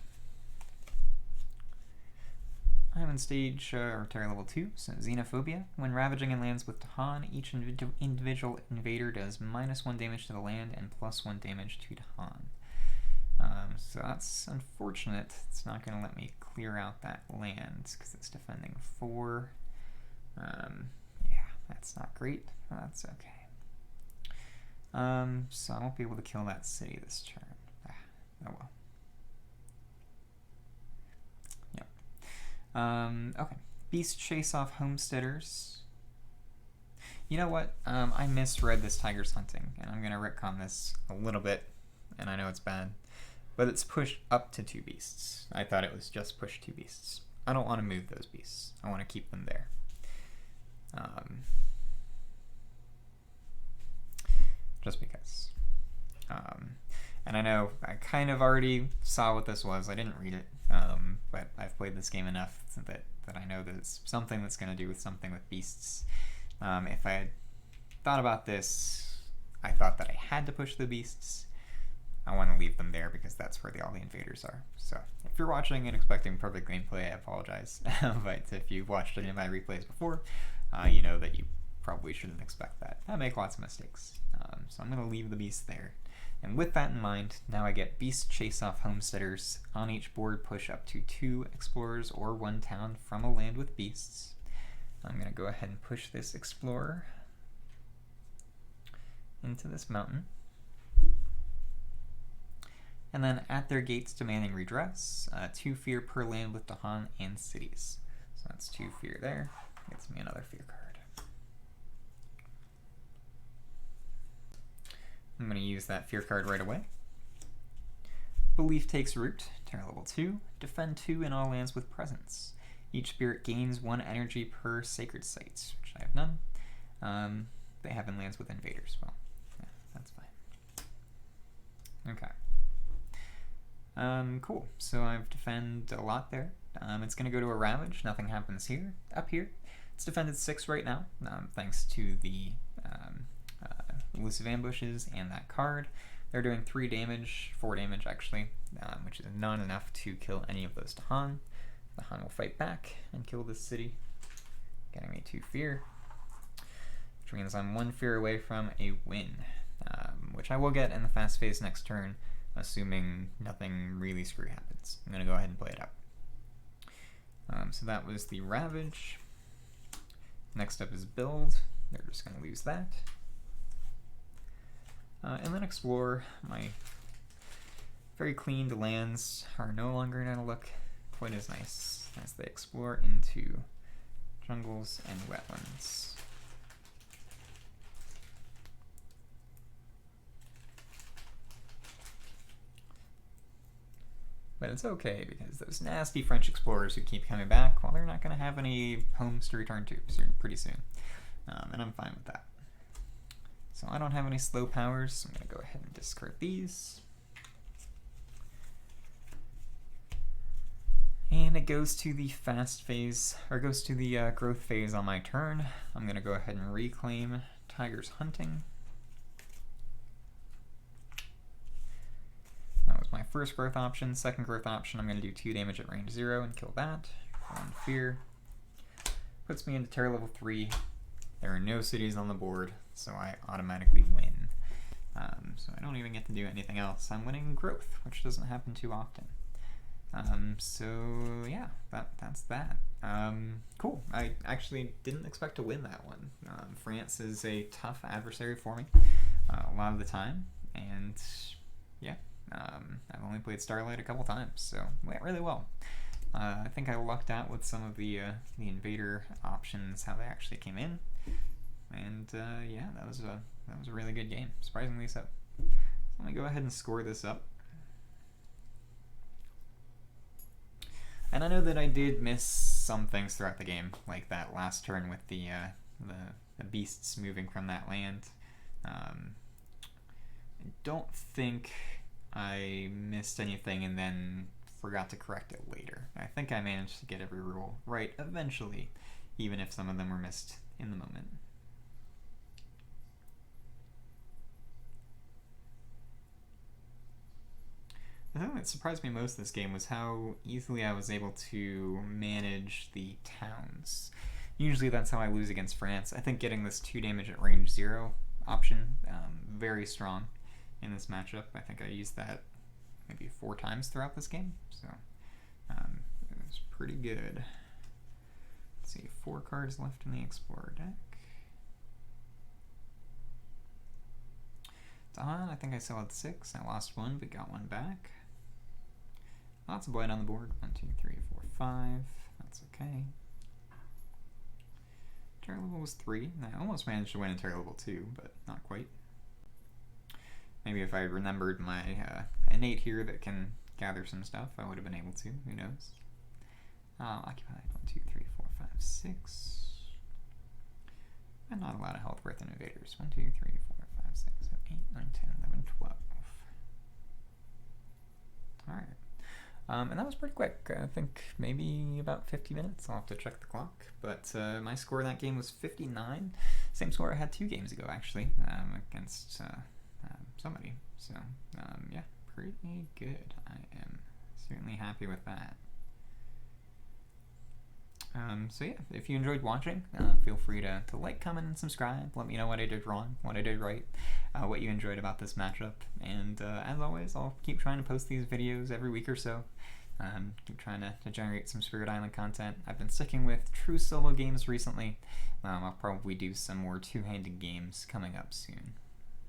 I'm in stage, or terror level 2, so Xenophobia. When ravaging and lands with Tahan, each individual invader does -1 damage to the land and +1 damage to Tahan. So that's unfortunate. It's not going to let me clear out that land because it's defending 4. Yeah, that's not great. That's okay. So I won't be able to kill that city this turn. Oh well. Yep. Okay. Beast chase off homesteaders. You know what? I misread this Tigers Hunting, and I'm going to retcon this a little bit, and I know it's bad. But it's pushed up to 2 beasts. I thought it was just push 2 beasts. I don't want to move those beasts. I want to keep them there. Just because. And I know I kind of already saw what this was. I didn't read it, but I've played this game enough that I know that it's something that's going to do with something with beasts. If I had thought about this, I thought that I had to push the beasts. I want to leave them there because that's where all the invaders are. So if you're watching and expecting perfect gameplay, I apologize. But if you've watched any of my replays before, you know that you probably shouldn't expect that. I make lots of mistakes. So I'm going to leave the beast there. And with that in mind, now I get beast chase off homesteaders. On each board, push up to 2 explorers or 1 town from a land with beasts. I'm going to go ahead and push this explorer into this mountain. And then at their gates demanding redress, 2 fear per land with Dahan and cities. So that's 2 fear there. Gets me another fear card. I'm going to use that fear card right away. Belief takes root, terror level 2. Defend 2 in all lands with presence. Each spirit gains 1 energy per sacred site, which I have none. They have in lands with invaders. Well, yeah, that's fine. Okay. Cool. So I've defended a lot there. It's going to go to a Ravage. Nothing happens here. Up here, it's defended 6 right now, thanks to the Elusive Ambushes and that card. They're doing 3 damage, 4 damage actually, which is not enough to kill any of those Dahan. Dahan will fight back and kill this city, getting me 2 fear, which means I'm 1 fear away from a win, which I will get in the fast phase next turn, assuming nothing really screwy happens. I'm going to go ahead and play it out. So that was the Ravage. Next up is Build. They're just going to lose that. And then Explore. My very cleaned lands are no longer going to look quite as nice as they explore into jungles and wetlands. But it's okay, because those nasty French explorers who keep coming back, well, they're not going to have any homes to return to pretty soon. And I'm fine with that. So I don't have any slow powers, so I'm going to go ahead and discard these. it goes to the fast phase, or goes to the growth phase on my turn. I'm going to go ahead and reclaim Tiger's Hunting. That was my first growth option. Second growth option, I'm going to do 2 damage at range 0 and kill that. 1 fear. Puts me into terror level 3. There are no cities on the board, so I automatically win. So I don't even get to do anything else. I'm winning growth, which doesn't happen too often. So yeah, that's that. Cool. I actually didn't expect to win that one. France is a tough adversary for me a lot of the time, and yeah, I've only played Starlight a couple times, so it went really well. I think I lucked out with some of the invader options, how they actually came in, and yeah, that was a really good game, surprisingly so. Let me go ahead and score this up. And I know that I did miss some things throughout the game, like that last turn with the beasts moving from that land. I don't think I missed anything and then forgot to correct it later. I think I managed to get every rule right eventually, even if some of them were missed in the moment. The thing that surprised me most this game was how easily I was able to manage the towns. Usually that's how I lose against France. I think getting this 2 damage at range 0 option, very strong in this matchup. I think I used that maybe 4 times throughout this game, so it was pretty good. Let's see, 4 cards left in the Explorer deck. Dawn, I think I still had 6. I lost 1, but got 1 back. Lots of blight on the board. 1, 2, 3, 4, 5. That's okay. Terror level was 3. I almost managed to win in Terror level 2, but not quite. Maybe if I remembered my innate here that can gather some stuff, I would have been able to. Who knows? Occupied. 1, 2, 3, 4, 5, 6. And not a lot of health worth in invaders. 1, 2, 3, 4, 5, 6, 7, 8, 9, 10, 11, 12. Alright. And that was pretty quick. I think maybe about 50 minutes. I'll have to check the clock. But my score in that game was 59. Same score I had 2 games ago, actually, against somebody. So, yeah, pretty good. I am certainly happy with that. So yeah, if you enjoyed watching, feel free to like, comment, and subscribe. Let me know what I did wrong, what I did right, what you enjoyed about this matchup. And as always, I'll keep trying to post these videos every week or so. Keep trying to generate some Spirit Island content. I've been sticking with true solo games recently. I'll probably do some more 2-handed games coming up soon.